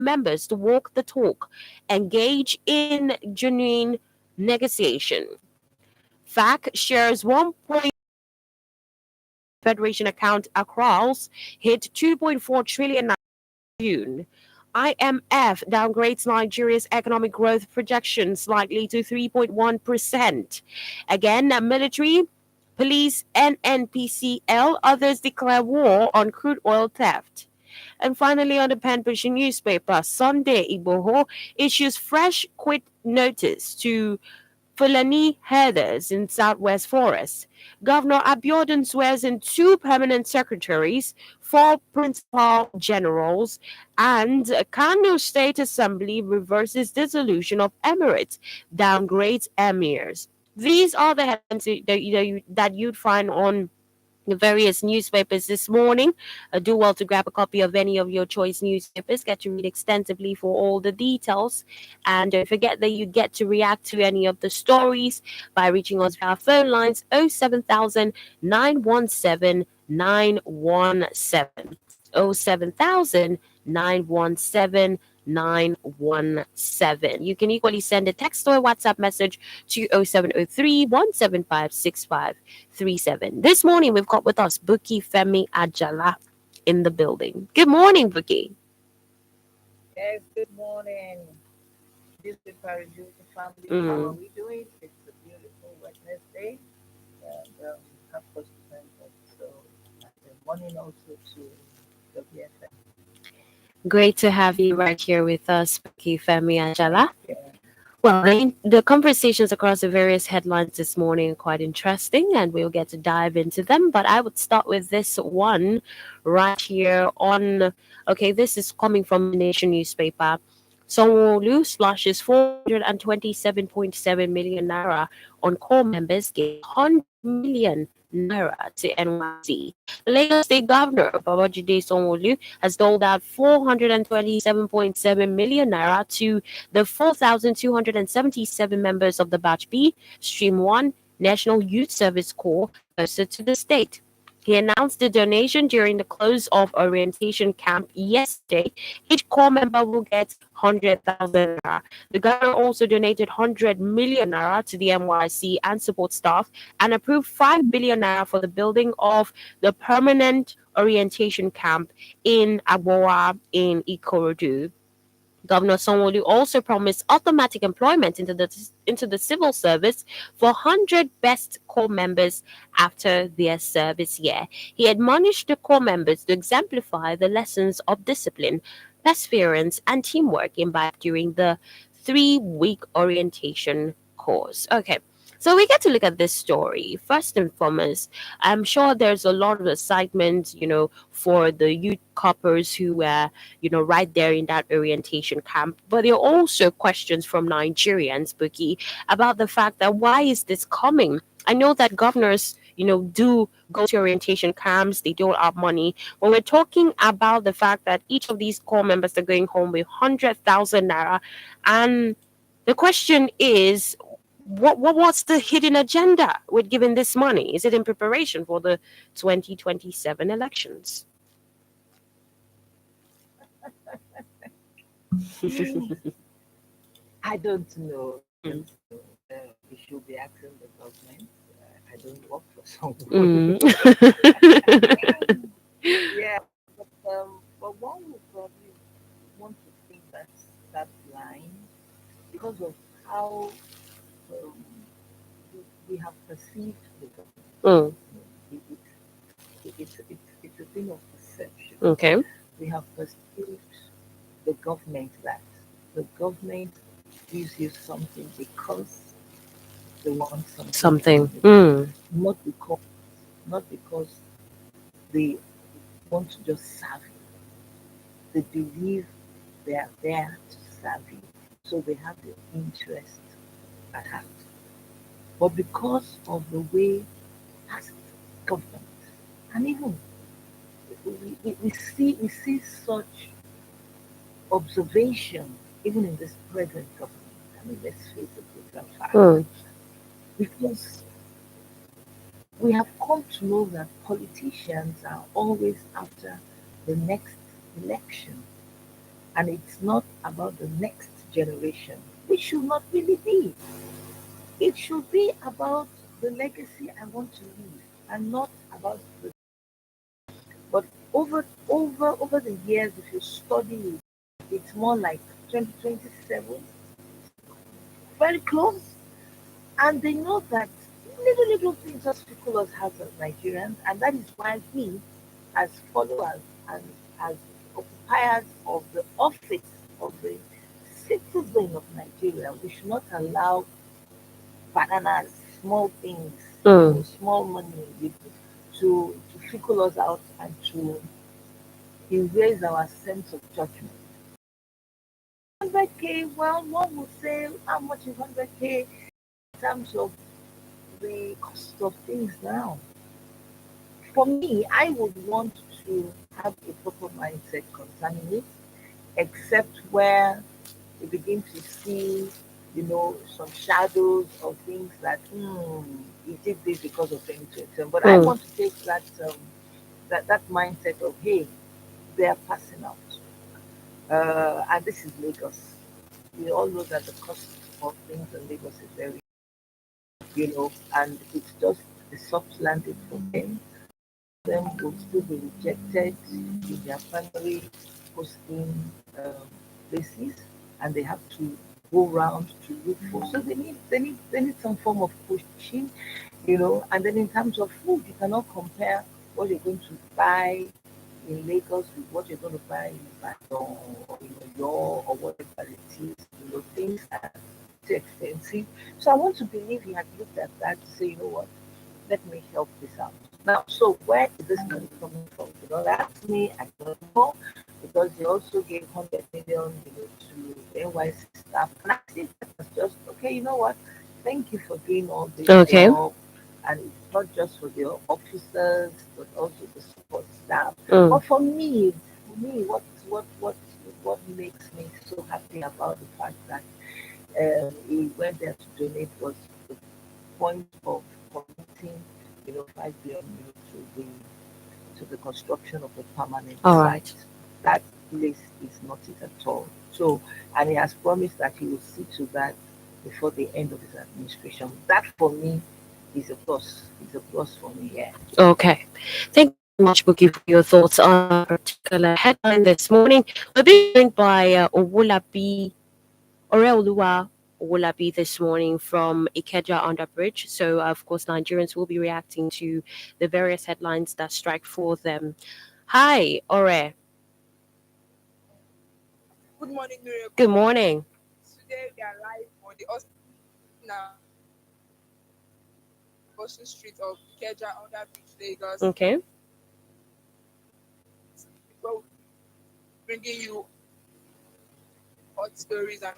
members to walk the talk, engage in genuine negotiation. FAC shares 1. Federation account accruals hit 2.4 trillion in June. IMF downgrades Nigeria's economic growth projection slightly to 3.1%. Again, military, police, and NPCL, others declare war on crude oil theft. And finally, on the pen pushing newspaper, Sunday Igboho issues fresh quit notice to Fulani herders in Southwest Forest. Governor Abiodun swears in 2 permanent secretaries, 4 principal generals, and Kano State Assembly reverses dissolution of Emirates, downgrades emirs. These are the headlines that you'd find on the various newspapers this morning. Do well to grab a copy of any of your choice newspapers. Get to read extensively for all the details. And don't forget that you get to react to any of the stories by reaching us via our phone lines 07000 917 917. 07000 917 917. You can equally send a text or a WhatsApp message to 0703 175 6537. This morning we've got with us Buki Femi Ajala in the building. Good morning, Buki. Yes, good morning. Beautiful, beautiful family. How are Mm. we doing? It's a beautiful Wednesday. And have first thank God. So, and good morning also to WFM. Great to have you right here with us, Buki Femi Ajala. Yeah. Well, the conversations across the various headlines this morning are quite interesting, and we'll get to dive into them. But I would start with this one right here on. Okay, this is coming from the Nation newspaper. Sanwo-Olu slashes 427.7 million naira on core members, gives 100 million naira to NYC. Lagos State Governor Babajide Sanwo-Olu has doled out 427.7 million naira to the 4,277 members of the Batch B, Stream 1 National Youth Service Corps posted to the state. He announced the donation during the close of orientation camp yesterday. Each corps member will get 100,000 naira. The governor also donated 100 million naira to the NYC and support staff and approved 5 billion naira for the building of the permanent orientation camp in Agboa in Ikorodu. Governor Sanwo-Olu also promised automatic employment into the civil service for 100 best corps members after their service year. He admonished the corps members to exemplify the lessons of discipline, perseverance, and teamwork imbibed during the 3-week orientation course. Okay. So we get to look at this story. First and foremost, I'm sure there's a lot of excitement, for the youth coppers who were right there in that orientation camp. But there are also questions from Nigerians, Bookie, about the fact that why is this coming? I know that governors, do go to orientation camps, they don't have money. When we're talking about the fact that each of these core members are going home with 100,000 naira, and the question is, what's the hidden agenda with giving this money? Is it in preparation for the 2027 elections? I don't know. I Mm. don't know. We should be asking the government. I don't work for someone. Mm. Yeah, but one would probably want to think that line because of how um, we have perceived the government. Mm. It's a thing of perception. Okay. We have perceived the government that the government gives you something because they want something Something. from you, Mm. not because they want to just serve you. They believe they are there to serve you, so they have your interest at heart. But because of the way past government, and even we see such observation even in this present government. I mean, let's face it, brutal fact. Mm. Because we have come to know that politicians are always after the next election. and it's not about the next generation, which should not really be. It should be about the legacy I want to leave and not about the. But over the years, if you study it, it's more like 2027, very close. And they know that little things just tickle us hearts as Nigerians, and that is why we, as followers and as occupiers of the office of the citizen of Nigeria, we should not allow bananas, small things, Mm. small money to trickle us out and to erase our sense of judgment. 100K, well, one would say, how much is 100K in terms of the cost of things now? For me, I would want to have a proper mindset concerning it, except where you begin to see, some shadows of things that, he did this because of 2027. But I Mm. want to take that mindset of, hey, they are passing out. And this is Lagos. We all know that the cost of things in Lagos is very, and it's just a soft landing for them. Them will still be rejected in their primary posting places, and they have to go around to look for. So they need some form of pushing. And then in terms of food, you cannot compare what you're going to buy in Lagos with what you're going to buy in Ibadan or in Oyo or whatever it is. Things are too expensive. So I want to believe he had looked at that to say, what, let me help this out. Now, so where is this money coming from? You don't ask me, I don't know, because they also gave 100 million, to NYC staff. And I think that was just, okay, you know what? Thank you for doing all this Okay. job. And it's not just for the officers, but also the support staff. Mm. But for me, what makes me so happy about the fact that he went there to donate was the point of committing, 5 billion to the construction of a permanent All site. right. That place is not it at all. So, and he has promised that he will see to that before the end of his administration. That for me is a plus. Is a plus for me. Yeah. Okay. Thank you very much, Buki, for your thoughts on that particular headline this morning. We're being joined by Owolabi Oreoluwa Owolabi this morning from Ikeja Underbridge. So, of course, Nigerians will be reacting to the various headlines that strike for them. Hi, Ore. Good morning, Good Miracle. morning. Today we are live on the Austin Boston Street of Ikeja under Beach, Lagos. Okay. We're bringing you hot stories and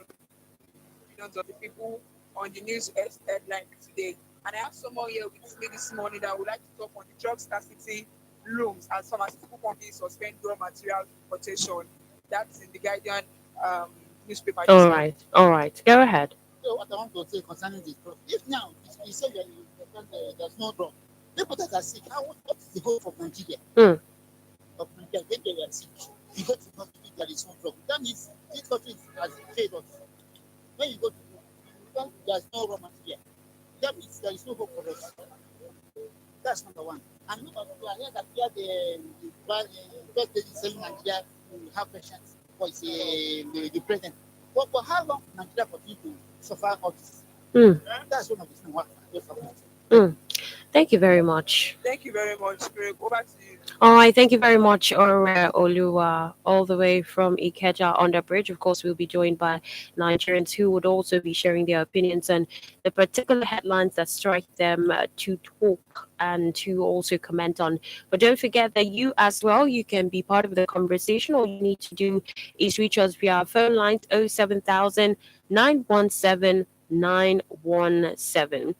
opinions of the people on the news headline today. And I have someone here with me this morning that would like to talk on the drug scarcity looms as pharmaceutical companies suspend raw material importation. That's in the Guardian newspaper this All morning. right. All right. Go ahead. So what I want to say concerning this, if now you say that there's no drug, people that are sick, what is the hope of Nigeria? Hmm. Of Nigeria, when they are sick, you go to the hospital, there is no drug. That means this country has failed us. When you go to there's no raw material. That means there is no hope for us. That's number one. And number two, I hear that here the first lady saying Nigeria will have patients for the president. But for how long Nigeria continue to suffer all this? Hmm. That's one of the things what just happened. Hmm. Thank you very much. Thank you very much, Miracle. Over to you. All right, thank you very much, Ore Oluwa, all the way from Ikeja Underbridge. Of course, we'll be joined by Nigerians who would also be sharing their opinions on the particular headlines that strike them to talk and to also comment on. But don't forget that you as well, you can be part of the conversation. All you need to do is reach us via our phone lines 07000 917 917.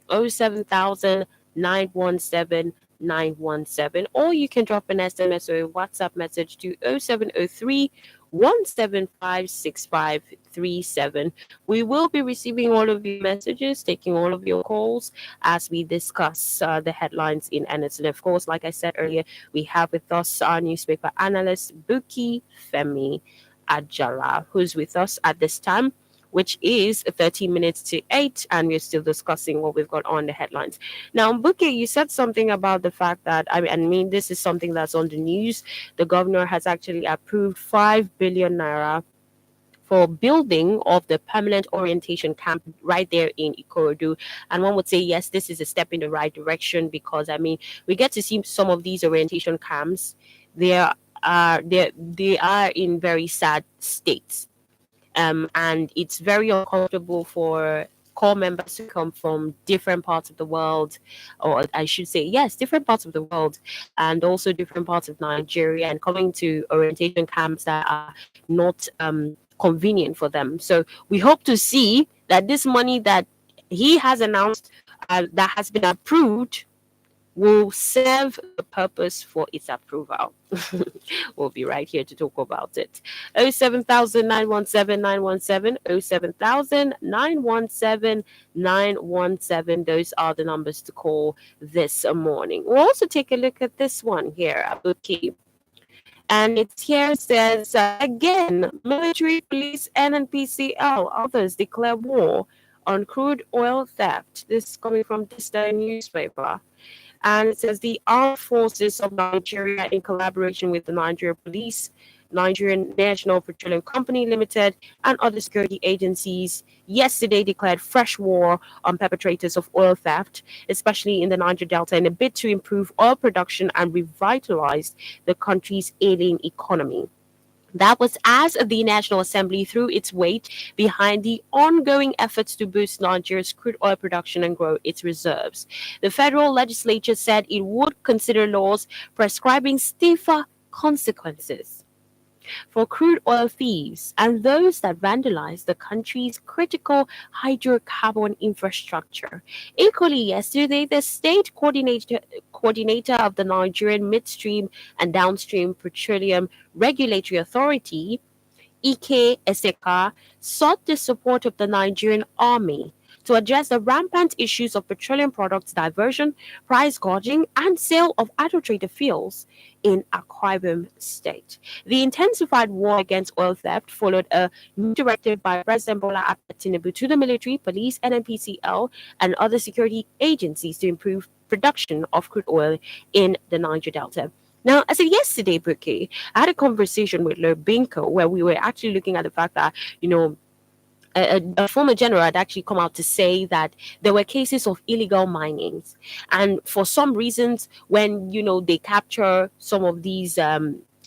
07000 917 917, or you can drop an SMS or a WhatsApp message to 0703 1756537. We will be receiving all of your messages, taking all of your calls as we discuss the headlines in earnest. And of course, like I said earlier, we have with us our newspaper analyst, Buki Femi. Ajala, who's with us at this time, which is 13 minutes to 8, and we're still discussing what we've got on the headlines. Now, Buki, you said something about the fact that, I mean, this is something that's on the news. The governor has actually approved 5 billion naira for building of the permanent orientation camp right there in Ikorodu. And one would say, yes, this is a step in the right direction because, I mean, we get to see some of these orientation camps. They are in very sad states, and it's very uncomfortable for core members to come from different parts of the world, or I should say, yes, different parts of the world, and also different parts of Nigeria, and coming to orientation camps that are not convenient for them. So we hope to see that this money that he has announced, that has been approved, will serve the purpose for its approval. We'll be right here to talk about it. 07000 Those are the numbers to call this morning. We'll also take a look at this one here, Abuki. And it's here says, again, military, police, NNPCL, others declare war on crude oil theft. This is coming from this newspaper. And it says the armed forces of Nigeria, in collaboration with the Nigeria Police, Nigerian National Petroleum Company Limited, and other security agencies, yesterday declared fresh war on perpetrators of oil theft, especially in the Niger Delta, in a bid to improve oil production and revitalize the country's ailing economy. That was as the National Assembly threw its weight behind the ongoing efforts to boost Nigeria's crude oil production and grow its reserves. The federal legislature said it would consider laws prescribing stiffer consequences for crude oil thieves and those that vandalize the country's critical hydrocarbon infrastructure. Equally, yesterday, the state coordinator of the Nigerian Midstream and Downstream Petroleum Regulatory Authority, Ike Eseka, sought the support of the Nigerian Army to address the rampant issues of petroleum products diversion, price gouging, and sale of adulterated fuels in Akwa Ibom State. The intensified war against oil theft followed a new directive by President Bola Ahmed Tinubu to the military, police, NNPCL, and other security agencies to improve production of crude oil in the Niger Delta. Now, as of yesterday, Buki, I had a conversation with Lord Binko where we were actually looking at the fact that, a former general had actually come out to say that there were cases of illegal minings, and for some reasons, when they capture some of these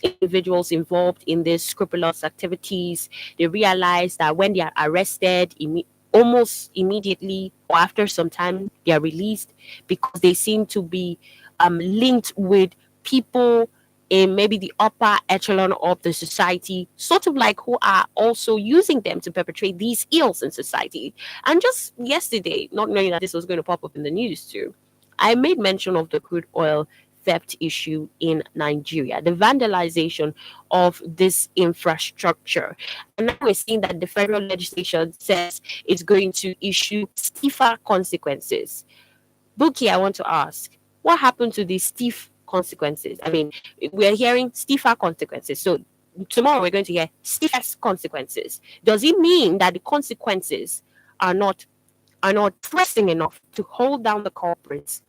individuals involved in these scrupulous activities, they realize that when they are arrested, almost immediately or after some time, they are released because they seem to be linked with people in maybe the upper echelon of the society, sort of like who are also using them to perpetrate these ills in society. And just yesterday, not knowing that this was going to pop up in the news too, I made mention of the crude oil theft issue in Nigeria, the vandalization of this infrastructure. And now we're seeing that the federal legislation says it's going to issue stiffer consequences. Buki, I want to ask, what happened to these stiff consequences? I mean, we're hearing stiffer consequences. So tomorrow we're going to hear stiffest consequences. Does it mean that the consequences are not pressing enough to hold down the culprits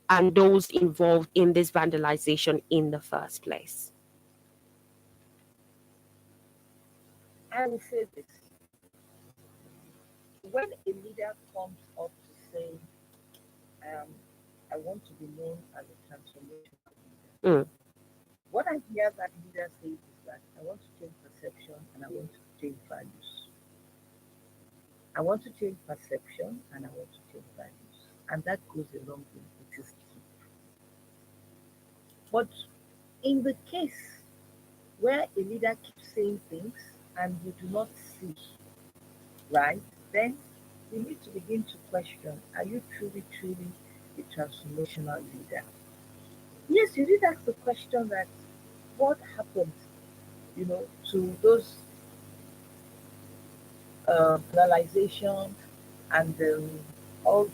and those involved in this vandalization in the first place? I will say this. When a leader comes up to say, I want to be known as a transformational leader, what I hear that leader say is that I want to change perception and I want to change values. I want to change perception and I want to change values. And that goes a long way. It is key. But in the case where a leader keeps saying things and you do not see, right, then you need to begin to question, are you truly a transformational leader? Yes, you did ask the question that what happened, to those penalization and all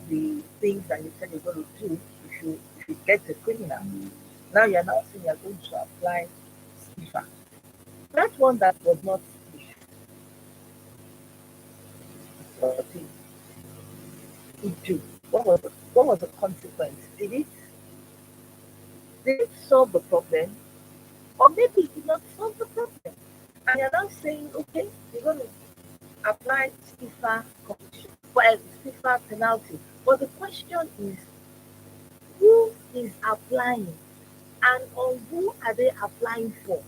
the things that you said you're going to do if you get a criminal. Now you're saying you're going to apply FIFA. That one that was not what it do. What was the consequence? Did it solve the problem? Or maybe it did not solve the problem. And you're now saying, okay, you're going to apply FIFA competition, well, FIFA penalty. But the question is, who is applying and on who are they applying for?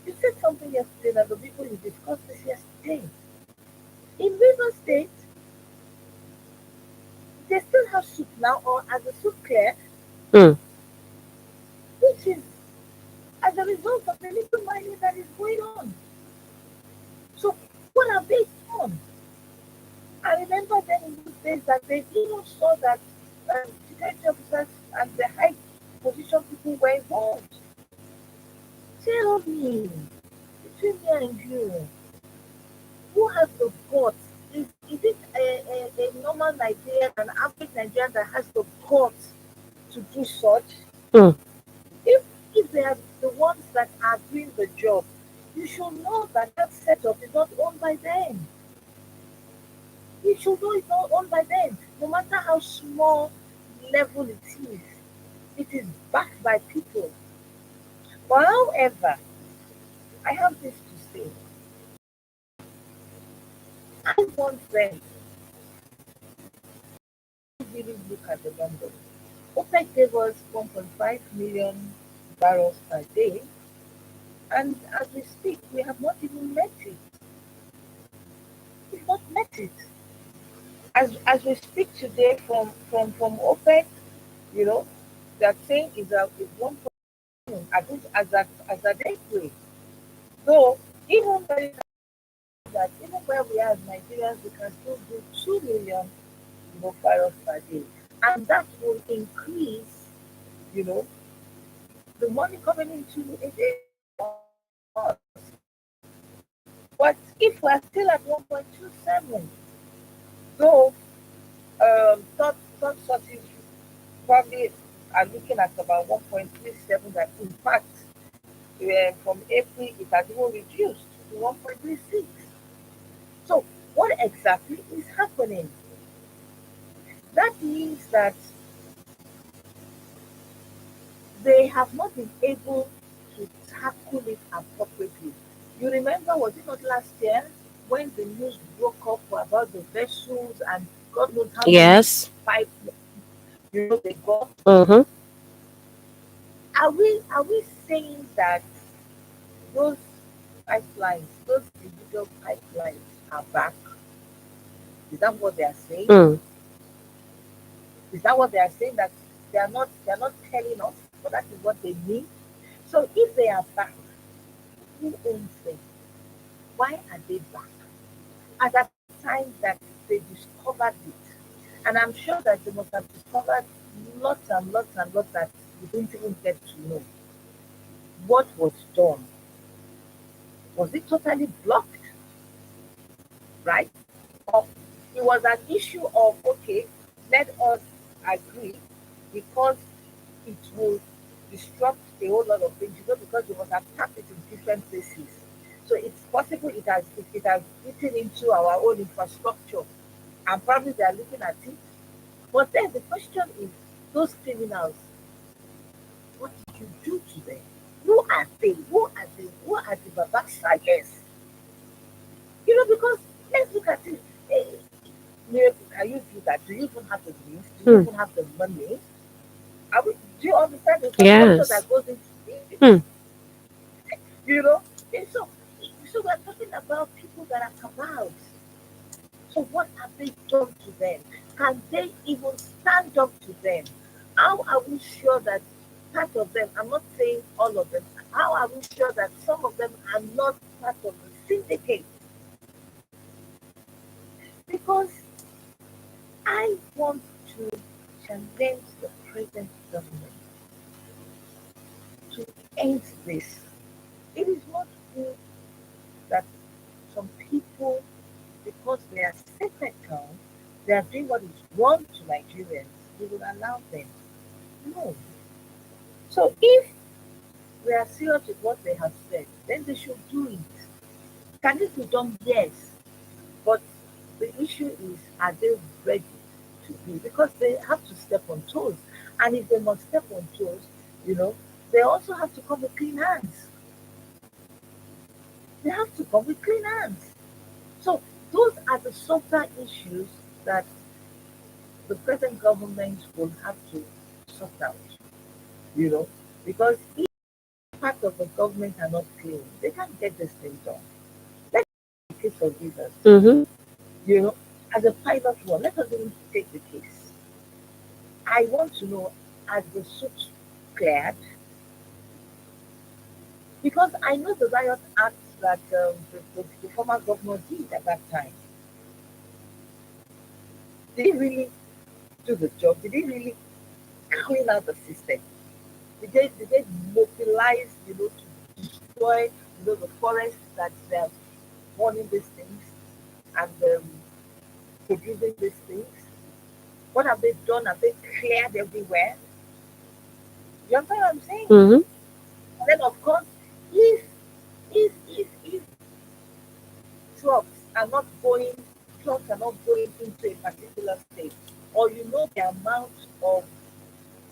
You said something yesterday that the people you discussed this yesterday. In River State, they still have soup now, or as a soup clear, Mm. which is as a result of the little mining that is going on. So, what have they done? I remember then in those days that they even saw that security officers and the high position people were involved. Tell me, between me and you, who has the guts? Is it a normal Nigerian, an average Nigerian that has the guts to do such? Mm. If they are the ones that are doing the job, you should know that that setup is not owned by them. You should know it's not owned by them. No matter how small level it is backed by people. But however, I have this to say. I want them to really look at the numbers. OPEC gave us 1.5 million barrels per day, and as we speak, we have not even met it. We've not met it. As we speak today from OPEC, you know, they're saying is 1.2 as at April. So even very that even where we are as Nigerians, we can still do 2 million, barrels per day, and that will increase, you know, the money coming into it. But if we're still at 1.27, so third sources probably are looking at about 1.37. That in fact, from April it has even reduced to 1.36. So what exactly is happening? That means that they have not been able to tackle it appropriately. You remember, was it not last year when the news broke up about the vessels and God knows how many Yes. pipes they got? Mm-hmm. Are we saying that those those individual pipelines are back? Is that what they are saying? Mm. Is that what they are saying? That they are not telling us, but that is what they mean. So if they are back, who owns them? Why are they back? At that time that they discovered it, and I'm sure that they must have discovered lots and lots and lots that we didn't even get to know. What was done? Was it totally blocked? Right? Or it was an issue of, okay, let us agree, because it will disrupt a whole lot of things, because we must have tapped it in different places. So it's possible it has eaten into our own infrastructure, and probably they are looking at it. But then the question is, those criminals, what did you do to them? Who are they? Who are they? Who are the Babak Sayers? Because let's look at it. Eh, can you do that? Do you even have the means? Do you Hmm. even have the money? Do you understand the infrastructure Yes. that goes into it? Hmm. You know? And so we're talking about people that are cabals. So what have they done to them? Can they even stand up to them? How are we sure that part of them, I'm not saying all of them, how are we sure that some of them are not part of the syndicate? Because I want to challenge the present government to end this. It is not good that some people, because they are sacred cows, they are doing what is wrong to Nigerians, we will allow them. No. So if we are serious with what they have said, then they should do it. Can it be done? Yes. But the issue is, are they ready to be? Because they have to step on toes. And if they must step on toes, you know, they also have to come with clean hands. They have to come with clean hands. So those are the softer issues that the present government will have to sort out, you know, because if part of the government are not clean, they can't get this thing done. Let's take the case of leaders, Mm-hmm. you know, as a pilot one, let us even take the case. I want to know, as the suit cleared, because I know the riot act that the former governor did at that time. Did he really do the job? Did he really clean out the system? Did they mobilize, to destroy, the forest that they're burning these things and producing these things? What have they done? Have they cleared everywhere? You understand what I'm saying? Mm-hmm. And then of course, if trucks are not going, trucks are not going into a particular state, or the amount of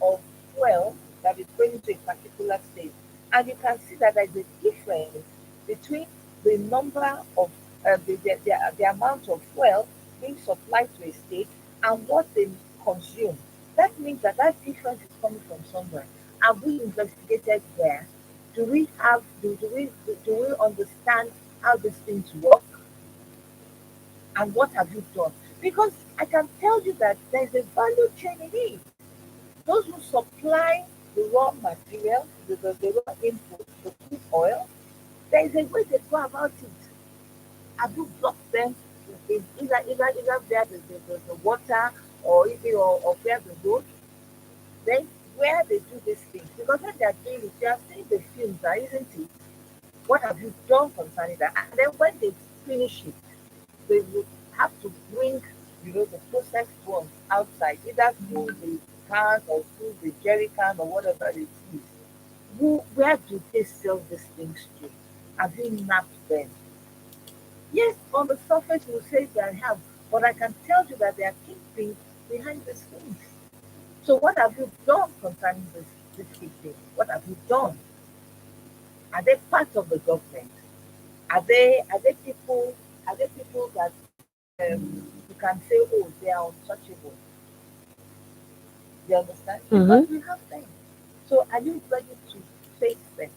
of fuel that is going into a particular state, and you can see that there's a difference between the number of the amount of fuel being supplied to a state and what they consume. That means that difference is coming from somewhere. Have we investigated where? Do we understand how these things work, and what have you done? Because I can tell you that there's a value chain in it. Those who supply the raw material, the raw input, the crude oil, there is a way they go about it. Have you blocked them in either where the water, or even or where the road? Then where they do these things? Because when they are doing it, they are seeing the films, isn't it? What have you done concerning that? And then when they finish it, they would have to bring, the processed ones outside, either through the can or through the jerry can or whatever it is. Where do they sell these things to? Have you mapped them? Yes, on the surface you will say they have, but I can tell you that there are kingpins behind these things. So what have you done concerning this kingpin? What have you done? Are they part of the government? Are they people? Are they people that you can say, oh, they are untouchable? You understand? Because Mm-hmm. we have them. So are you ready to face them?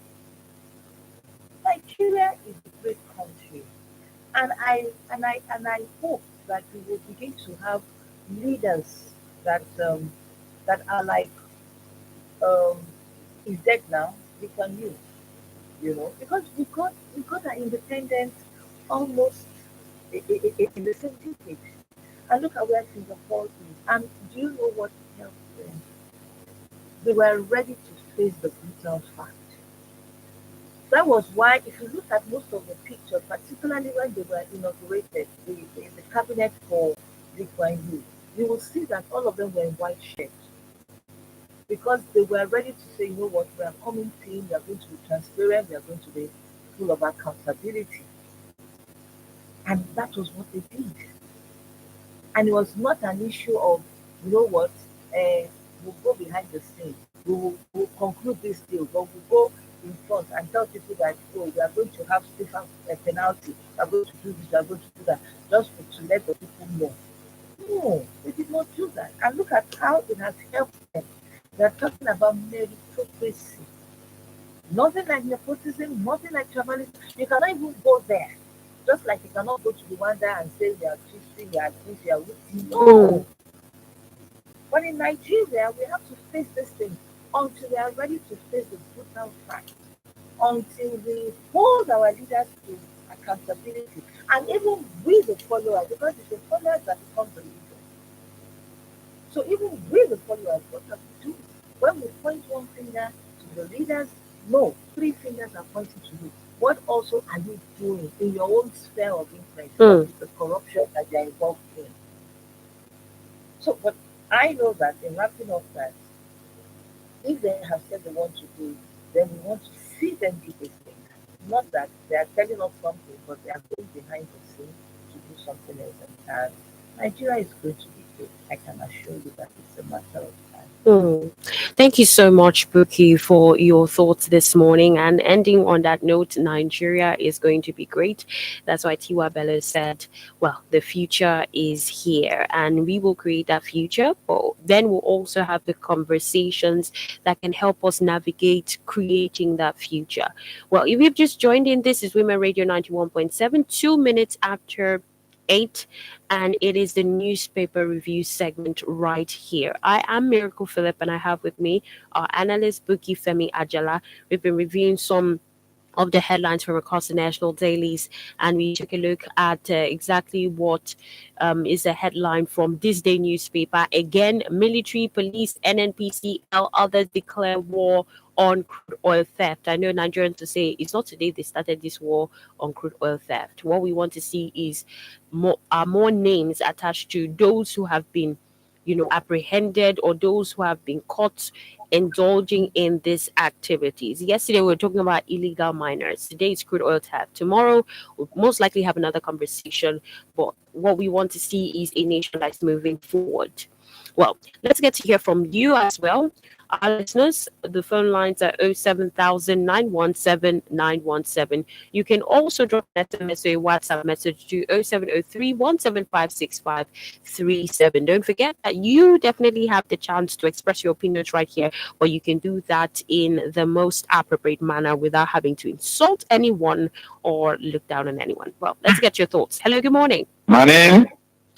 Nigeria is a great country, and I hope that we will begin to have leaders that that are like um, is dead now. We can use, because we got our independence almost in the same decade. And look at where Singapore is. And do you know what helped them? They were ready to face the brutal fact. That was why, if you look at most of the pictures, particularly when they were inaugurated, the cabinet for Lee Kuan Yew, you will see that all of them were in white shirts, because they were ready to say, you know what, we are coming clean, we are going to be transparent, we are going to be full of accountability. And that was what they did. And it was not an issue of, you know what, we'll go behind the scene, we'll conclude this deal, but we'll go in front and tell people that, oh, we are going to have stiffer penalty, we are going to do this, we are going to do that, just to let the people know. No, they did not do that. And look at how it has helped them. They're talking about meritocracy. Nothing like nepotism, nothing like tribalism. You cannot even go there. Just like you cannot go to Rwanda and say you are Christian, you are this, you are Hutu. No. But in Nigeria, we have to face this thing until we are ready to face the brutal fact, until we hold our leaders to accountability, and even with the followers, because it's the followers that become the leaders. So even with the followers, what have we do? When we point one finger to the leaders, no, three fingers are pointing to you. What also are you doing in your own sphere of influence? What is the corruption that they are involved in? So, but I know that in wrapping up that, if they have said they want to do it, then we want to see them do this thing. Not that they are telling us something, but they are going behind the scenes to do something else. And Nigeria is going to be good. I can assure you that it's a matter of time. Hmm. Thank you so much, Buki, for your thoughts this morning. And ending on that note, Nigeria is going to be great. That's why Tiwa Bello said, well, the future is here and we will create that future. But then we'll also have the conversations that can help us navigate creating that future. Well, if you've just joined in, this is Women Radio 91.7, 2 minutes after 8, and it is the newspaper review segment right here. I am Miracle Phillip, and I have with me our analyst Buki Femi Ajala. We've been reviewing some of the headlines from across the national dailies, and we took a look at exactly what is the headline from this day newspaper. Again, military, police, NNPCL, others declare war on crude oil theft. I know Nigerians to say it's not today they started this war on crude oil theft. What we want to see is more names attached to those who have been, apprehended, or those who have been caught indulging in these activities. Yesterday we were talking about illegal miners. Today it's crude oil theft. Tomorrow we'll most likely have another conversation. But what we want to see is a nation that's moving forward. Well, let's get to hear from you as well. Our listeners, the phone lines are 07000 917 You can also drop an SMS or a WhatsApp message to 0703 Don't forget that you definitely have the chance to express your opinions right here, but you can do that in the most appropriate manner without having to insult anyone or look down on anyone. Well, let's get your thoughts. Hello, good morning. Morning.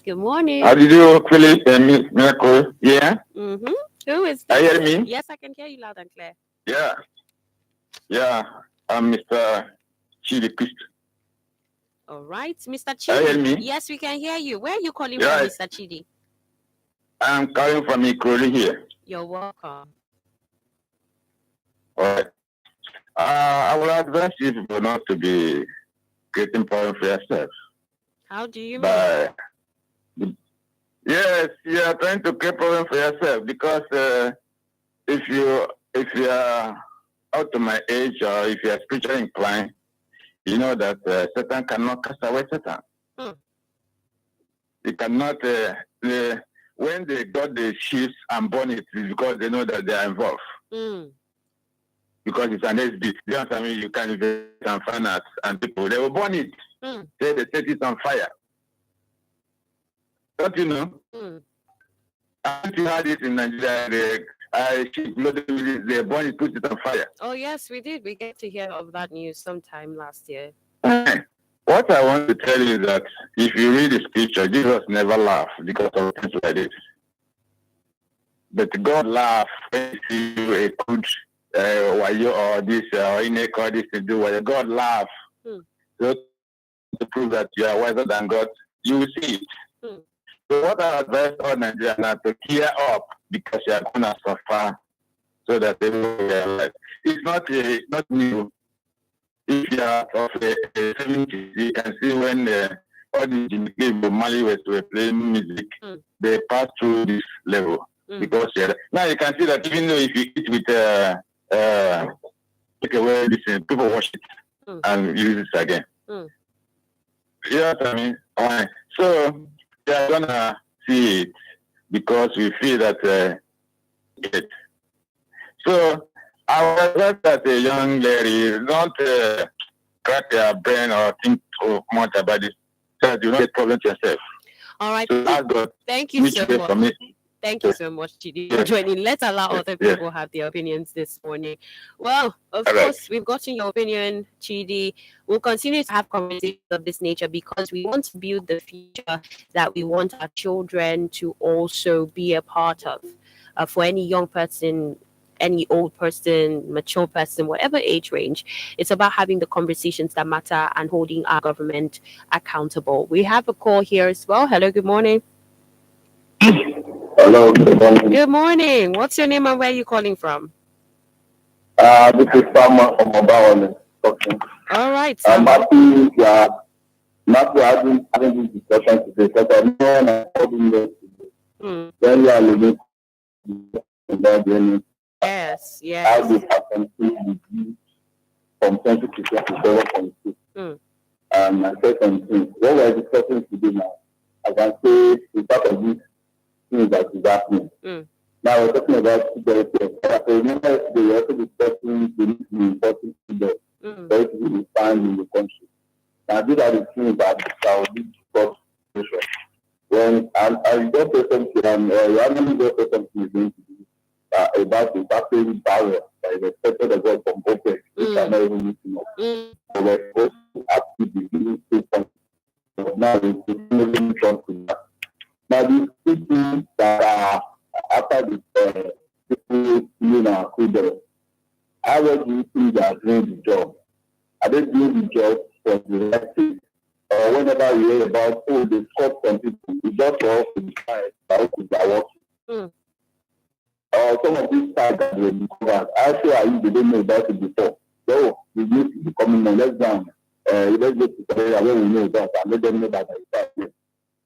Good morning. How did you, Philip and Miss Miracle? Yeah? Mm-hmm. Who is Can this? you hear me? Yes, I can hear you loud and clear. Yeah. I'm Mr. Chidi Christ. All right, Mr. Can you hear Chidi. me? Yes, we can hear you. Where are you calling Yeah. from, Mr. Chidi? I'm calling from Ikoli here. You're welcome. All right. I will advise you people not to be creating problem for yourself. How do you mean? But yes, you are trying to create problem for yourself because if you are out to my age or if you are spiritually inclined, you know that Satan cannot cast away Satan. He cannot. When they got the ships and burn it, it's because they know that they are involved. Because it's an SB. You know what I mean? You can invest and finance and people. They will burn it. They set it on fire. Don't you know? Haven't you heard it in Nigeria? They burn it, put it on fire. Oh, yes, we did. We get to hear of that news sometime last year. What I want to tell you is that if you read the scripture, Jesus never laughed because of things like this. But God laughed when you see a good wayo or this or Inek or this to do what God laughed. So to prove that you are wiser than God, you will see it. So what I advise all Nigerians now to gear up because you are going to suffer so that they will realize. It's not new. If you are of the 70s, you can see when all the Jimmy Mali were playing music, they pass through this level. Because now you can see that even though if you eat with take away this, people wash it and use it again. You know what I mean? So they are gonna see it because we feel that it. So I would like that a young lady don't crack their brain or think too much about this. So you don't get problem to yourself. All right. So ask God, thank you so much. For me. Thank you so much, Chidi, for joining. Let's allow other people have their opinions this morning. Well, of course, we've gotten your opinion, Chidi. We'll continue to have conversations of this nature because we want to build the future that we want our children to also be a part of. For any young person, any old person, mature person, whatever age range, it's about having the conversations that matter and holding our government accountable. We have a call here as well. Hello, good morning. Hello, good morning. Good morning. What's your name and where are you calling from? This is Farmer from Mobile talking. All right. I'm happy having this discussion today because I know I'm holding this today. Then you are living Yes, how this happens to you. from 20 to 27.6. Mm. And second thing, what we're discussing today now, I can say it's part of this thing that is happening. Mm. Now we're talking about security. I remember they were also discussing the need to be important today Mm. for it to be defined in the country. Now these are the things that will be discussed. When I just say something, randomly just say something is going to be about the certain barrier that is expected of us from OPEC, which are not even need to know. So we're supposed to actually be giving something. But now we're moving on to that. Now these people that are after the people in our crude, how well do you think they are doing the job? Are they doing the job for the right thing? Or whenever we hear about, oh, they caught some people, it's just for us to decide that they are working. Or some of these sites that were discovered, actually, they didn't know about it before. So, we need to be coming on, let's go to the area where we know about and let them know that it's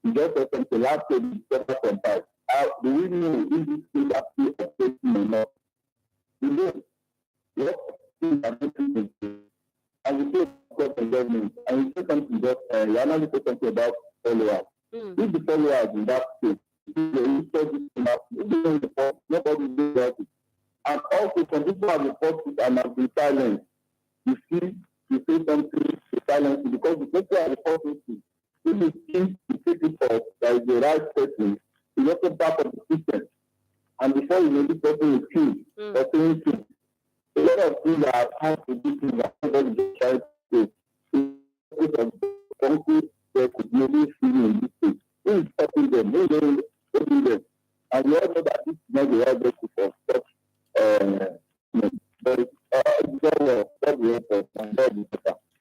you just said something last year, some time. Do we know if these things are still operating or not? We know. What things are not doing? And we say about the government, and we say something just, you analyze something about follow-up. If the follow-up in that state, nobody knows about it. And also, some people have reported and have been silent. You see, you say something, you silence it, because the people are reporting it. If you think you take it for that is the right person, it's also part of the system. And before you know, this person is killed or saying things. A lot of things that have had to do things that everybody just try to say. It's something that could maybe feel in this case. Who is stopping them? Who is stopping them? And we all know that this is not the right way for such but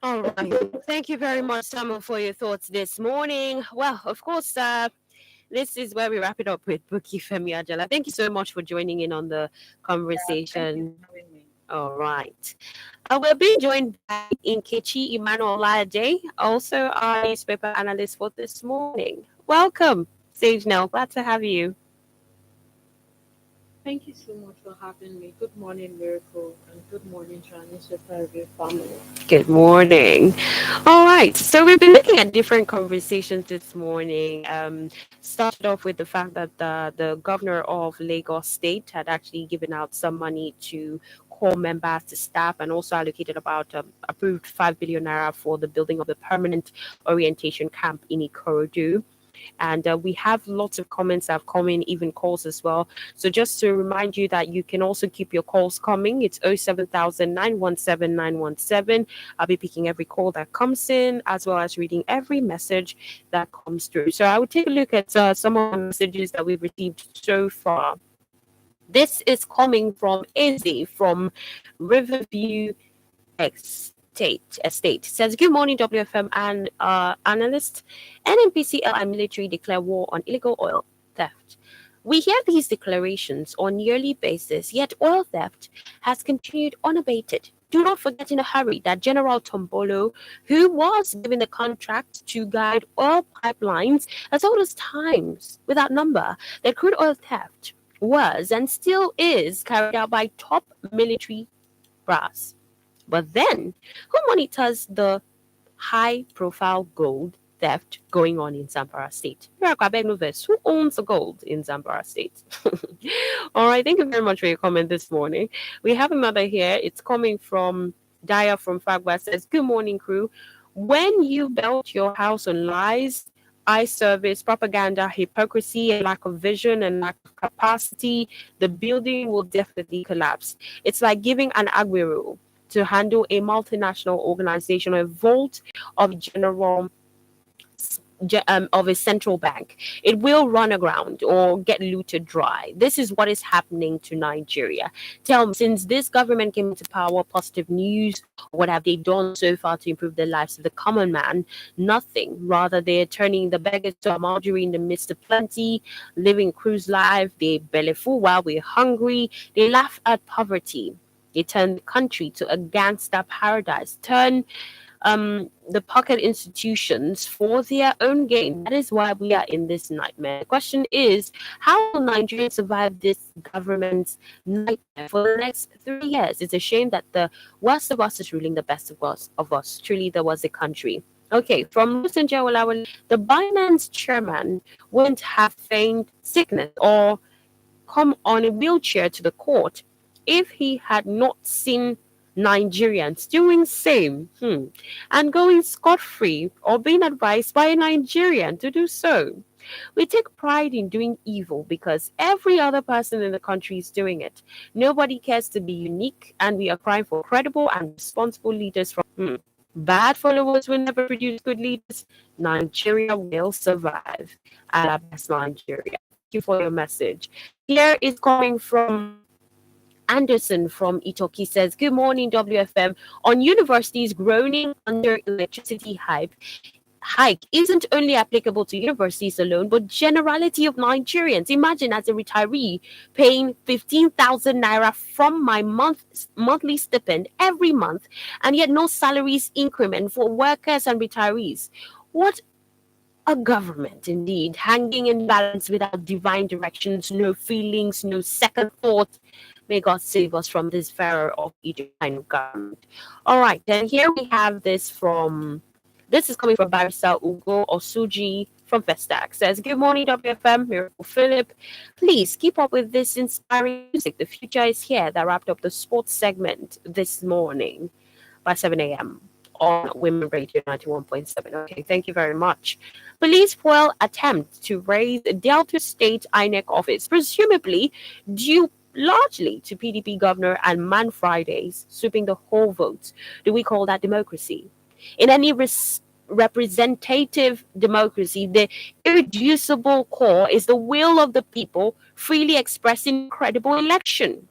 all right. Thank you very much, Samuel, for your thoughts this morning. Well, of course, this is where we wrap it up with Buki Femi Ajala. Thank you so much for joining in on the conversation. All right. We're being joined by Inkechi Emmanuel Olade, also our newspaper analyst for this morning. Welcome, Sage Nell. Glad to have you. Thank you so much for having me. Good morning, Miracle, and good morning to our newspaper review family. Good morning. All right. So we've been looking at different conversations this morning. Started off with the fact that the governor of Lagos State had actually given out some money to core members, to staff, and also allocated about approved 5 billion naira for the building of the permanent orientation camp in Ikorodu. And we have lots of comments that have come in, even calls as well. So just to remind you that you can also keep your calls coming. It's 07000 917 917. I'll be picking every call that comes in, as well as reading every message that comes through. So I will take a look at some of the messages that we've received so far. This is coming from Izzy from Riverview Estate. Says, good morning, WFM and analyst. NNPCL and military declare war on illegal oil theft. We hear these declarations on a yearly basis, yet oil theft has continued unabated. Do not forget in a hurry that General Tombolo, who was given the contract to guide oil pipelines, has told us times without number that crude oil theft was and still is carried out by top military brass. But then, who monitors the high-profile gold theft going on in Zamfara State? Who owns the gold in Zamfara State? All right, thank you very much for your comment this morning. We have another here. It's coming from Daya from Fagwa. Says, good morning, crew. When you built your house on lies, eye service, propaganda, hypocrisy, and lack of vision and lack of capacity, the building will definitely collapse. It's like giving an Aguero to handle a multinational organization, a vault of of a central bank. It will run aground or get looted dry. This is what is happening to Nigeria. Tell me, since this government came into power, positive news, what have they done so far to improve the lives of the common man? Nothing. Rather, they're turning the beggars to a marjorie in the midst of plenty, living cruise life. They belly full while we're hungry. They laugh at poverty. They turn the country to a gangster paradise. Turn the pocket institutions for their own gain. That is why we are in this nightmare. The question is, how will Nigeria survive this government's nightmare for the next 3 years? It's a shame that the worst of us is ruling the best of us. Truly, there was a country. Okay, from Lusinja Olawale, the Binance chairman wouldn't have feigned sickness or come on a wheelchair to the court if he had not seen Nigerians doing same and going scot-free or being advised by a Nigerian to do so. We take pride in doing evil because every other person in the country is doing it. Nobody cares to be unique, and we are crying for credible and responsible leaders from bad followers will never produce good leaders. Nigeria will survive. Alabas Nigeria. Thank you for your message. Here is coming from Anderson from Itoki says, good morning, WFM. On universities groaning under electricity hike isn't only applicable to universities alone, but generality of Nigerians. Imagine as a retiree paying 15,000 naira from my monthly stipend every month, and yet no salaries increment for workers and retirees. What a government indeed, hanging in balance without divine directions, no feelings, no second thought. May God save us from this Pharaoh of Egypt kind of government. All right, then here we have this is coming from Barrister Ugo Osuji from Festac. Says, good morning, WFM, Miracle Philip. Please keep up with this inspiring music. The future is here. That wrapped up the sports segment this morning by 7 a.m. on Women Radio 91.7. Okay, thank you very much. Police foil attempt to raise Delta State INEC office, presumably due largely to PDP governor and Man Fridays sweeping the whole vote. Do we call that democracy? In any representative democracy, the irreducible core is the will of the people freely expressing credible election.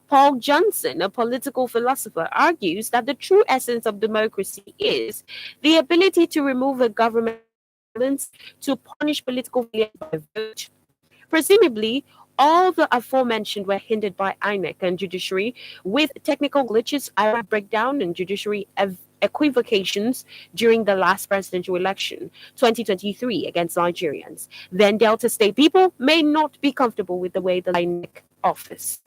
Paul Johnson, a political philosopher, argues that the true essence of democracy is the ability to remove a government to punish political failure by vote. Presumably, all the aforementioned were hindered by INEC and judiciary with technical glitches, error breakdown, and judiciary equivocations during the last presidential election, 2023, against Nigerians. Then Delta State people may not be comfortable with the way the INEC office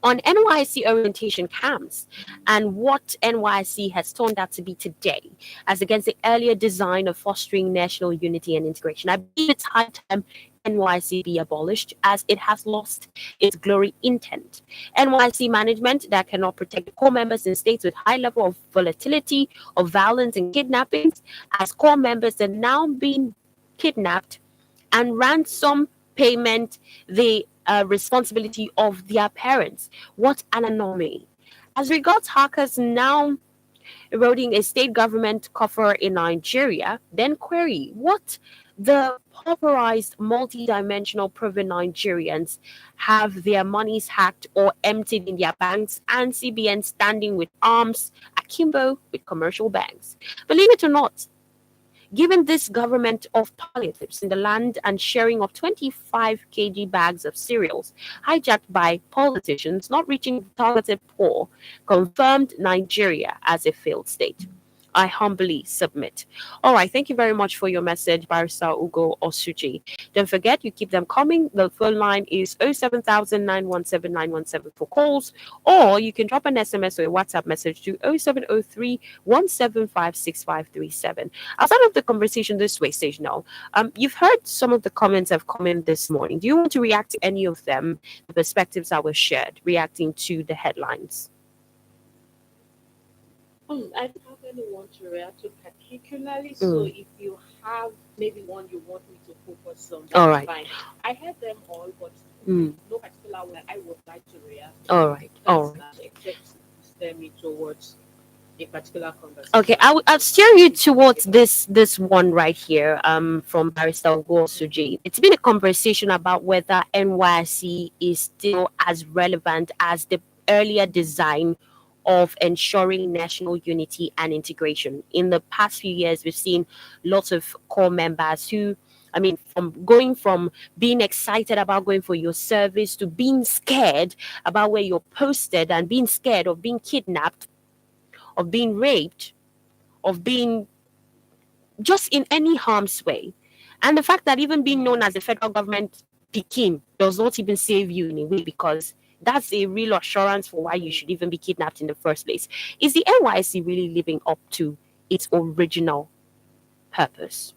on NYC orientation camps and what NYC has turned out to be today, as against the earlier design of fostering national unity and integration. I believe it's high time NYC be abolished, as it has lost its glory intent. NYC management that cannot protect the core members in states with high level of volatility, of violence and kidnappings, as core members are now being kidnapped and ransom payment the responsibility of their parents. What an anomaly. As regards hackers now eroding a state government coffer in Nigeria, then query what the pauperized, multi-dimensional proven Nigerians have their monies hacked or emptied in their banks, and CBN standing with arms akimbo with commercial banks. Believe it or not, given this government of palliatives in the land and sharing of 25 kg bags of cereals hijacked by politicians not reaching the targeted poor, confirmed Nigeria as a failed state. I humbly submit. All right, thank you very much for your message, Barrister Ugo Osuji. Don't forget, you keep them coming. The phone line is 07000 917 for calls, or you can drop an SMS or a WhatsApp message to 0703 175 6537. I'll start off the conversation this way, Sage now. You've heard some of the comments that have come in this morning. Do you want to react to any of them, the perspectives that were shared, reacting to the headlines? I don't have anyone to react to particularly. So if you have maybe one you want me to focus on, that's all right. Fine. I heard them all, but no particular one I would like to react to. All right. All right. Except steer me towards a particular conversation. Okay, I'll steer you towards this one right here from Barrister Ugo Osuji. It's been a conversation about whether NYC is still as relevant as the earlier design of ensuring national unity and integration. In the past few years, we've seen lots of core members who, from being excited about going for your service to being scared about where you're posted and being scared of being kidnapped, of being raped, of being just in any harm's way. And the fact that even being known as the federal government Pekin does not even save you in a way, because that's a real assurance for why you should even be kidnapped in the first place. Is the NYC really living up to its original purpose?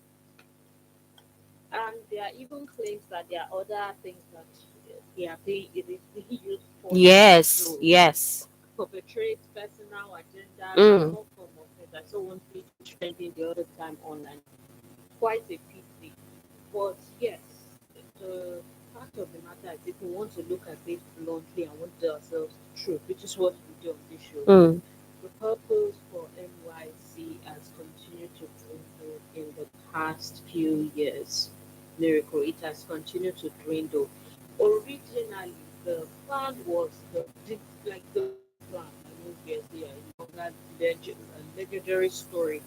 And there are even claims that there are other things that it is being used for Yes, to yes. perpetrate personal agendas Mm. and all form of things. I saw one tweet trending the other time online. Quite a pity. But yes, the fact of the matter is if we want to look at it bluntly and want to tell ourselves the truth, which is what we do on this show. Mm. The purpose for NYC has continued to dwindle in the past few years. Miracle, it has continued to dwindle. Originally, the plan was like the plan. I know obviously a longer legendary story,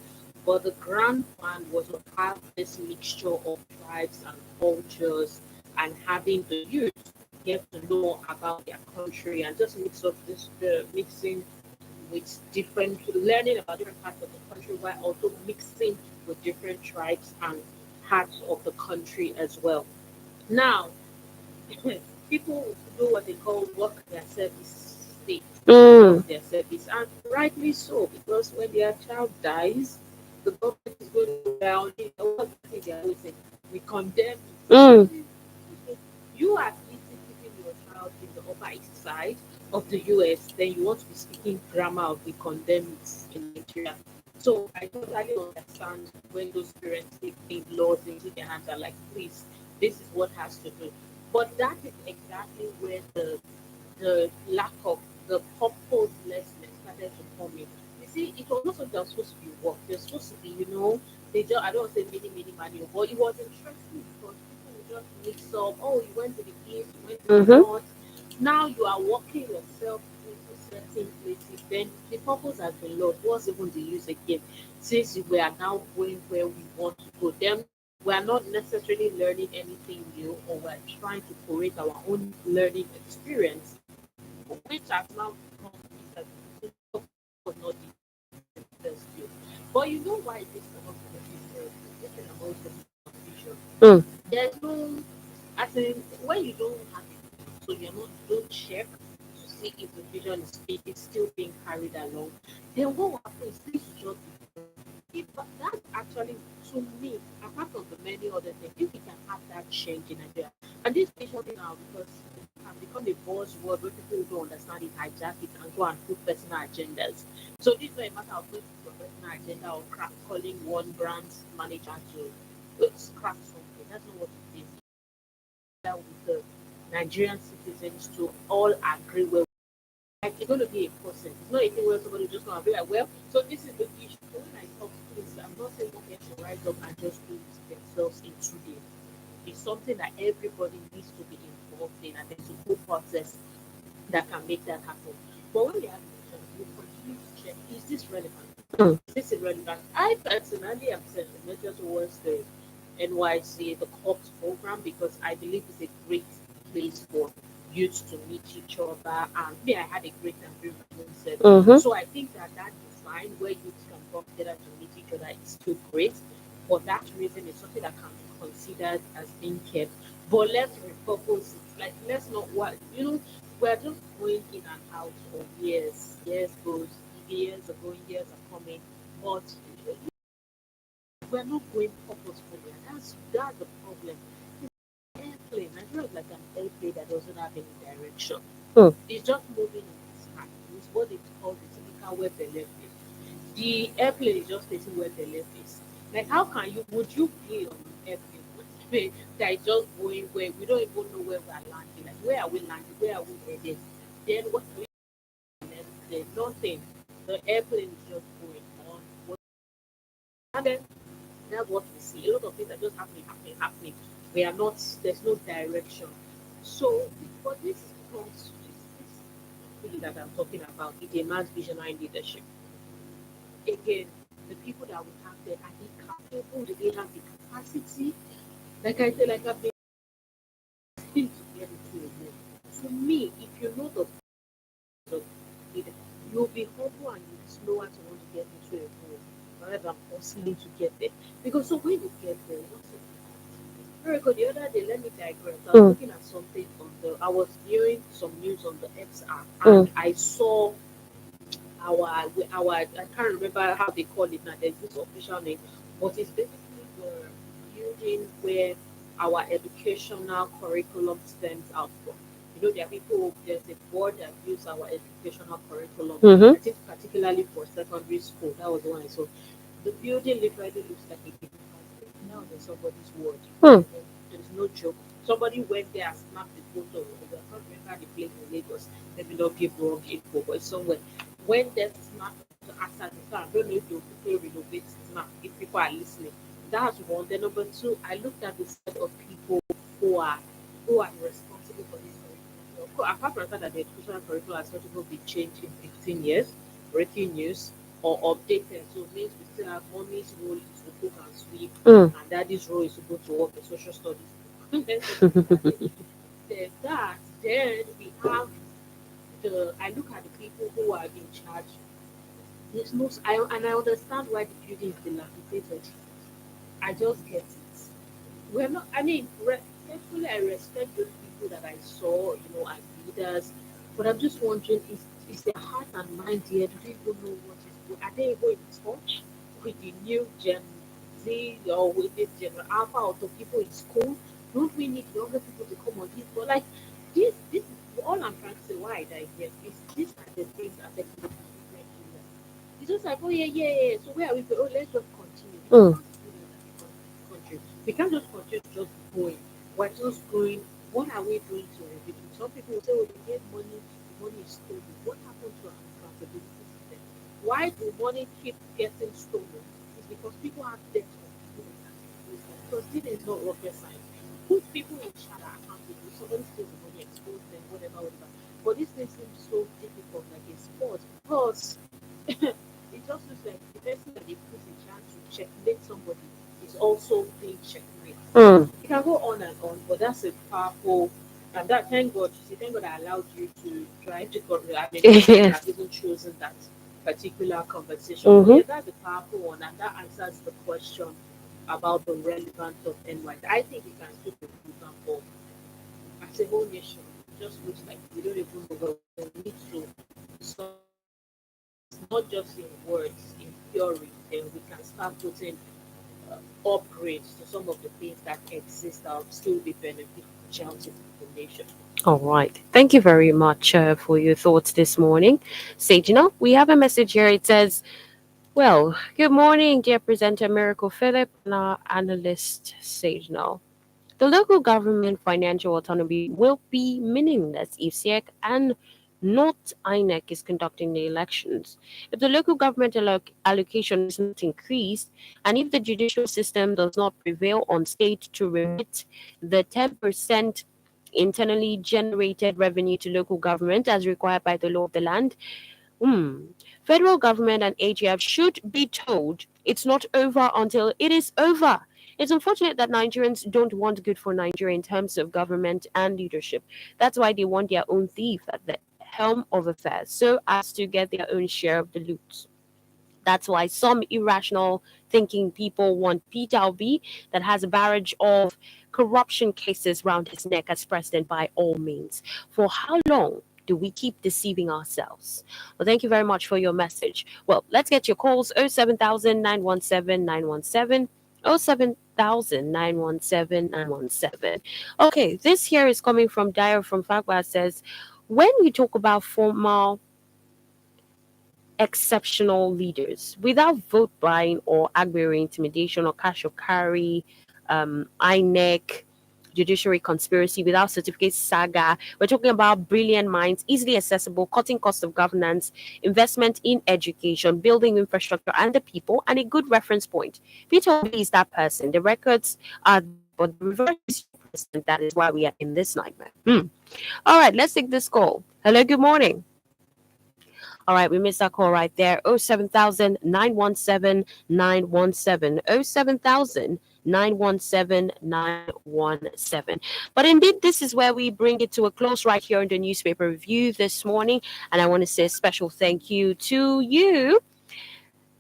but the grand plan was to have this mixture of tribes and cultures, and having the youth get to know about their country and just mix up this mixing with different, learning about different parts of the country while also mixing with different tribes and parts of the country as well. Now, people do what they call work their service state, Mm. work their service, and rightly so, because when their child dies, the government is going to down. What they are always saying, we condemn it. Mm. You are busy keeping your child in the upper east side of the US, then you want to be speaking grammar of the condemned in Nigeria. So I totally understand when those parents take things laws into their hands and like, please, this is what has to do. But that is exactly where the lack of the purposelessness started to come in. You see, it was not something that was supposed to be work. They're supposed to be, they just, I don't want to say many money, but it was interesting because people would just mix up. Oh, you went to the east, you went to the Mm-hmm. north. Now you are walking yourself into certain places. Then the purpose has been lost. What's even the use again? Since we are now going where we want to go, then we are not necessarily learning anything new, or we're trying to create our own learning experience, which has now become was not the best view. But you know why this cannot be this thing about the vision. Mm. There's no, as in when you don't have it, so you're not, you don't check to see if the vision is still being carried along. Then what will happen is things will just be, if that's actually, to me, apart from the many other things, if we can have that change in Nigeria, and this vision thing now, because it can become a buzzword where people who don't understand it hijack it and go and put personal agendas. So this is not a matter of going to your personal agenda or calling one brand's manager to scrap something. That's not what it is. That with the Nigerian citizens to all agree well. Like it's going to be a process. It's not a thing where somebody just going to be like, well, so this is the issue. So when I talk to this, I'm not saying okay, should rise up and just do it themselves in 2 days. It's something that everybody needs to be involved in, and there's a whole process that can make that happen. But when we have elections, we continue to check: is this relevant? Mm. Is this irrelevant? I personally am sentimental towards the NYC, the COPS program, because I believe it's a great place for youth to meet each other. And me, I had a great time during my own set. Mm-hmm. So I think that that is fine where youth can come together to meet each other. It's still great. For that reason, it's something that can be considered as being kept. But let's repurpose it. Like, let's not, what, we're just going in and out of years. Years goes, years are going, years are coming. But we're not going purposefully. And that's the problem. Airplane. Nigeria is like an airplane that doesn't have any direction. Hmm. It's just moving in the sky. It's what they call the typical where the left is. The airplane is just facing where the left is. Like, how can would you be on an airplane that is just going where we don't even know where we're landing? Like, where are we landing? Where are we headed? Then what are we doing? There's nothing. The airplane is just going on. And then that's what we see. A lot of things are just happening. We are not, there's no direction. So, but this comes, this thing that I'm talking about, it demands visionary leadership. Again, the people that we have there, are they capable? Do they have the capacity? Like I said, like I've been saying to get into a room. To me, if you know the leader, you'll be humble and you'll be slower to want to get into a room rather listening to get there. Because so when you get there, you also very good. The other day, let me digress. I was looking at something on the. I was viewing some news on the X app, and I saw our. I can't remember how they call it now. There's this official name, but it's basically the building where our educational curriculum stems out from. You know, there are people. There's a board that views our educational curriculum. Mm-hmm. I think particularly for secondary school. That was the one I saw. The building literally looks like a gift house. Now there's somebody's word. There's no joke. Somebody went there and snapped the photo. I can't remember the place in Lagos. Let me not give wrong info, but it's somewhere. When they snap after the car, I don't know if they'll quickly renovate snap if people are listening. That's one. Then number two, I looked at the set of people who are responsible for this curriculum. Of course, apart from the fact that the educational curriculum has not even been changed in 15 years, breaking news or updated. So it means we still have mommy's role is to cook and sweep, and daddy's role is to go to work in social studies. There's that. Then we have I look at the people who are in charge. There's no and I understand why the building is dilapidated. I just get it. We're not. I mean, respectfully, I respect those people that I saw, as leaders. But I'm just wondering, is their heart and mind there? Do they even know what is good? Are they even in touch with the new Gen Z or with the General Alpha or the people in school? Don't we need younger people to come on this? But like this is all I'm trying to say. Why I digress is these are the things affecting the people. It's just like, oh yeah. So where are we going? Oh, let's just continue. We can't just continue to just be going. We're just going. What are we doing to rebuild? Some people will say, oh, they get money, the money is stolen. What happened to our accountability system? Why do money keep getting stolen? It's because people have debt on people that because this is not rocket science. Put people in charge are accountable. Somebody steals the money, expose them, whatever. But this thing seems so difficult, like a sport, because it just looks like the person that they put in charge to checkmate somebody is also being checkmate. You can go on and on, but that's a powerful. And that thank God, thank God I allowed you to try to go. I mean, I've even chosen that particular conversation. But yeah, that's a powerful one, and that answers the question about the relevance of NY. I think it can still be proven for as a whole nation. It just looks like we don't even know what we need to. So it's not just in words, in theory, then we can start putting upgrades to some of the things that exist that will still be beneficial to the nation. All right. Thank you very much for your thoughts this morning. Sagina, we have a message here. It says, well, good morning, dear presenter Miracle Philip and our analyst Sagina. The local government financial autonomy will be meaningless if SEC and not INEC is conducting the elections. If the local government allocation is not increased, and if the judicial system does not prevail on state to remit the 10% internally generated revenue to local government as required by the law of the land, federal government and AGF should be told it's not over until it is over. It's unfortunate that Nigerians don't want good for Nigeria in terms of government and leadership. That's why they want their own thief at the helm of affairs, so as to get their own share of the loot. That's why some irrational thinking people want Peter Obi, that has a barrage of corruption cases round his neck, as president by all means. For how long do we keep deceiving ourselves? Well, thank you very much for your message. Well, let's get your calls 07000 917 917. 07000 917 917. Okay, this here is coming from Dyer from Fagwa. Says, when we talk about formal exceptional leaders without vote buying or Agbero intimidation or cash or carry, INEC, judiciary conspiracy, without certificates saga. We're talking about brilliant minds, easily accessible, cutting cost of governance, investment in education, building infrastructure and the people, and a good reference point. Peter Obi is that person. The records are there, but the reverse is president. That is why we are in this nightmare. All right, let's take this call. Hello, good morning. All right, we missed our call right there. 07000 917 917. 07000 917 917. But indeed, this is where we bring it to a close right here in the newspaper review this morning. And I want to say a special thank you to you,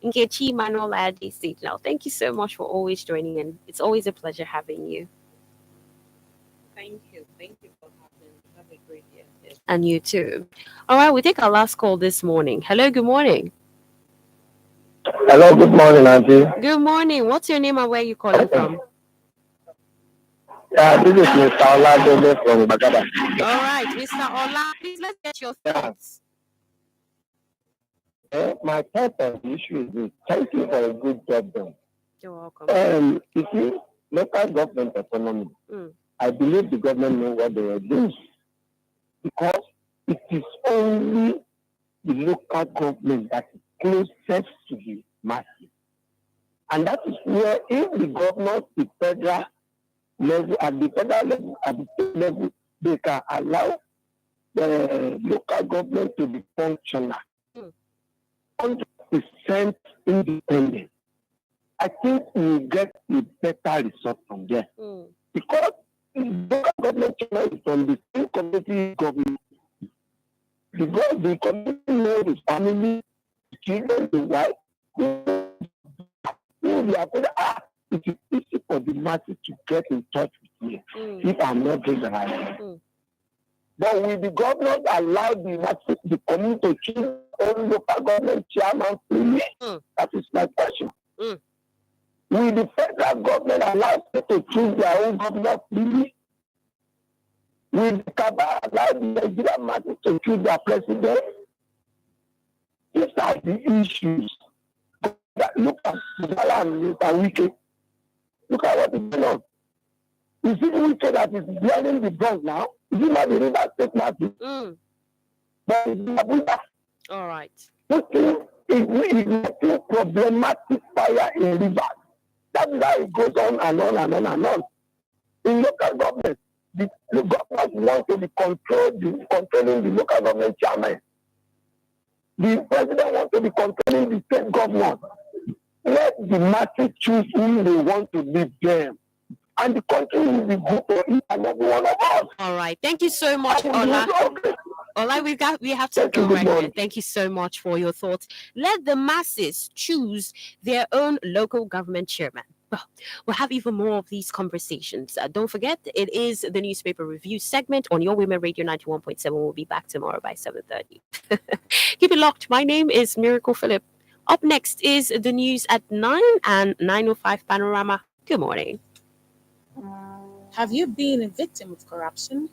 Nkechi Manuel Adi Signal. Thank you so much for always joining in. It's always a pleasure having you. Thank you. Thank you for having me. Have a great day. Yes. And you too. All right, we take our last call this morning. Hello, good morning. Hello, good morning, Auntie. Good morning. What's your name and where you calling from? Yeah, this is Mr. Oladele from Bagada. All right, Mr. Ola, please let's get your thoughts. My thought on the issue is this. Thank you for a good job done. You're welcome. You see, local government autonomy, Mm. I believe the government know what they are doing because it is only the local government that is closest to the masses. And that is where if the governors, the federal level, at the federal level, at the state level, they can allow the local government to be functional, 100% independent. I think we will get a better result from there. Because the local government is from the same community government. Because the community knows the family, the children, the wife, we are going it is easy for the masses to get in touch with me if I'm not doing the right. But will the government allow the masses, the community to choose their own local government chairman freely? That is my question. Will the federal government allow them to choose their own governor freely? Will the Kaba allow the Nigerian masses to choose their president? These are the issues. Look at Zala and Wike. Look at what is going on. Is it Wike that is blending the Bronx now? Is it not the River State Market? But it's Abuja. All right. Looking is problematic fire in rivers. That's why it goes on and on and on and on. In local government, the government want to be controlling the local government chairman. The president wants to be controlling the state government. Let the masses choose who they want to lead them. And the country will be good for each and every one of us. All right. Thank you so much, Ola. Ola, we have to go right here. Thank you so much for your thoughts. Let the masses choose their own local government chairman. Well, we'll have even more of these conversations. Don't forget, it is the newspaper review segment on Your Women Radio 91.7. We'll be back tomorrow by 7:30. Keep it locked. My name is Miracle Phillip. Up next is the news at 9 and 9:05 Panorama. Good morning. Have you been a victim of corruption?